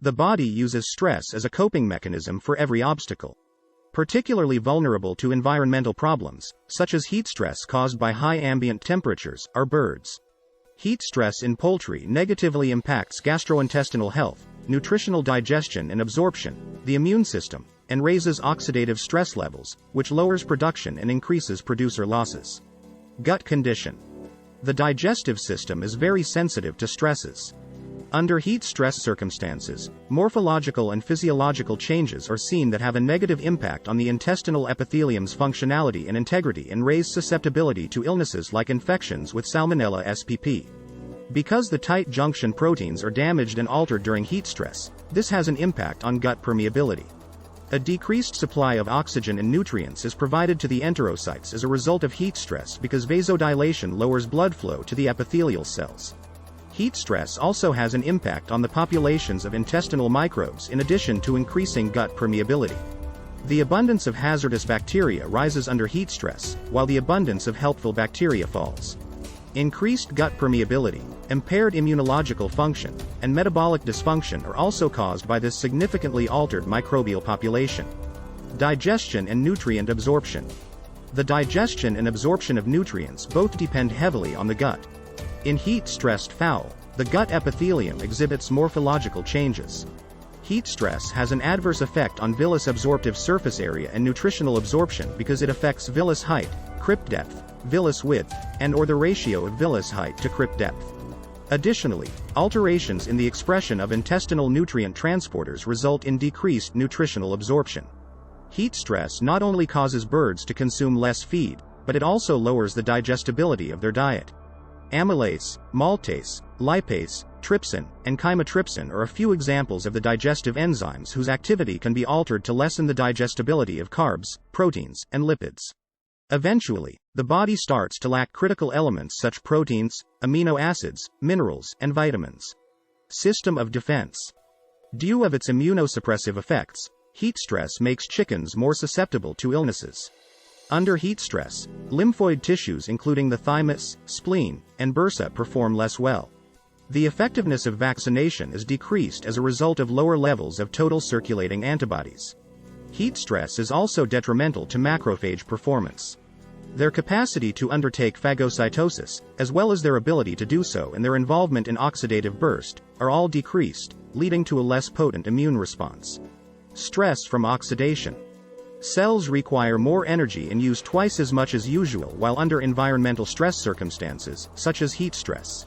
The body uses stress as a coping mechanism for every obstacle. Particularly vulnerable to environmental problems, such as heat stress caused by high ambient temperatures, are birds. Heat stress in poultry negatively impacts gastrointestinal health, nutritional digestion and absorption, the immune system, and raises oxidative stress levels, which lowers production and increases producer losses. Gut condition. The digestive system is very sensitive to stresses. Under heat stress circumstances, morphological and physiological changes are seen that have a negative impact on the intestinal epithelium's functionality and integrity and raise susceptibility to illnesses like infections with Salmonella spp. Because the tight junction proteins are damaged and altered during heat stress, this has an impact on gut permeability. A decreased supply of oxygen and nutrients is provided to the enterocytes as a result of heat stress because vasodilation lowers blood flow to the epithelial cells. Heat stress also has an impact on the populations of intestinal microbes in addition to increasing gut permeability. The abundance of hazardous bacteria rises under heat stress, while the abundance of helpful bacteria falls. Increased gut permeability, impaired immunological function, and metabolic dysfunction are also caused by this significantly altered microbial population. Digestion and nutrient absorption. The digestion and absorption of nutrients both depend heavily on the gut. In heat-stressed fowl, the gut epithelium exhibits morphological changes. Heat stress has an adverse effect on villus absorptive surface area and nutritional absorption because it affects villus height, crypt depth, villus width, and/or the ratio of villus height to crypt depth. Additionally, alterations in the expression of intestinal nutrient transporters result in decreased nutritional absorption. Heat stress not only causes birds to consume less feed, but it also lowers the digestibility of their diet. Amylase, maltase, lipase, trypsin, and chymotrypsin are a few examples of the digestive enzymes whose activity can be altered to lessen the digestibility of carbs, proteins, and lipids. Eventually, the body starts to lack critical elements such as proteins, amino acids, minerals, and vitamins. System of defense. Due to its immunosuppressive effects, heat stress makes chickens more susceptible to illnesses. Under heat stress, lymphoid tissues including the thymus, spleen, and bursa perform less well. The effectiveness of vaccination is decreased as a result of lower levels of total circulating antibodies. Heat stress is also detrimental to macrophage performance. Their capacity to undertake phagocytosis, as well as their ability to do so and their involvement in oxidative burst, are all decreased, leading to a less potent immune response. Stress from oxidation. Cells require more energy and use twice as much as usual while under environmental stress circumstances, such as heat stress.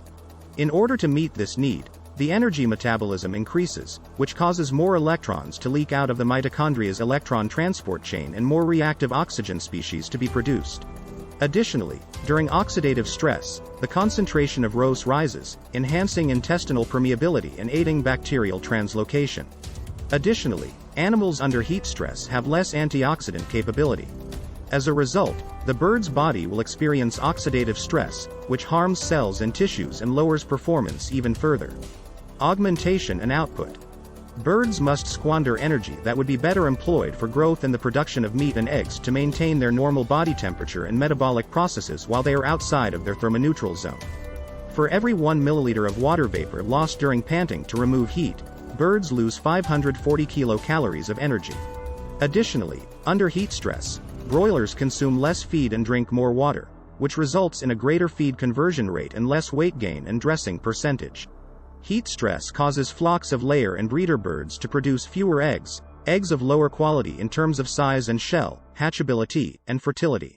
In order to meet this need, the energy metabolism increases, which causes more electrons to leak out of the mitochondria's electron transport chain and more reactive oxygen species to be produced. Additionally, during oxidative stress, the concentration of ROS rises, enhancing intestinal permeability and aiding bacterial translocation. Additionally, animals under heat stress have less antioxidant capability. As a result, the bird's body will experience oxidative stress, which harms cells and tissues and lowers performance even further. Augmentation and output. Birds must squander energy that would be better employed for growth and the production of meat and eggs to maintain their normal body temperature and metabolic processes while they are outside of their thermoneutral zone. For every 1 milliliter of water vapor lost during panting to remove heat, birds lose 540 kilocalories of energy. Additionally, under heat stress, broilers consume less feed and drink more water, which results in a greater feed conversion rate and less weight gain and dressing percentage. Heat stress causes flocks of layer and breeder birds to produce fewer eggs of lower quality in terms of size and shell, hatchability, and fertility.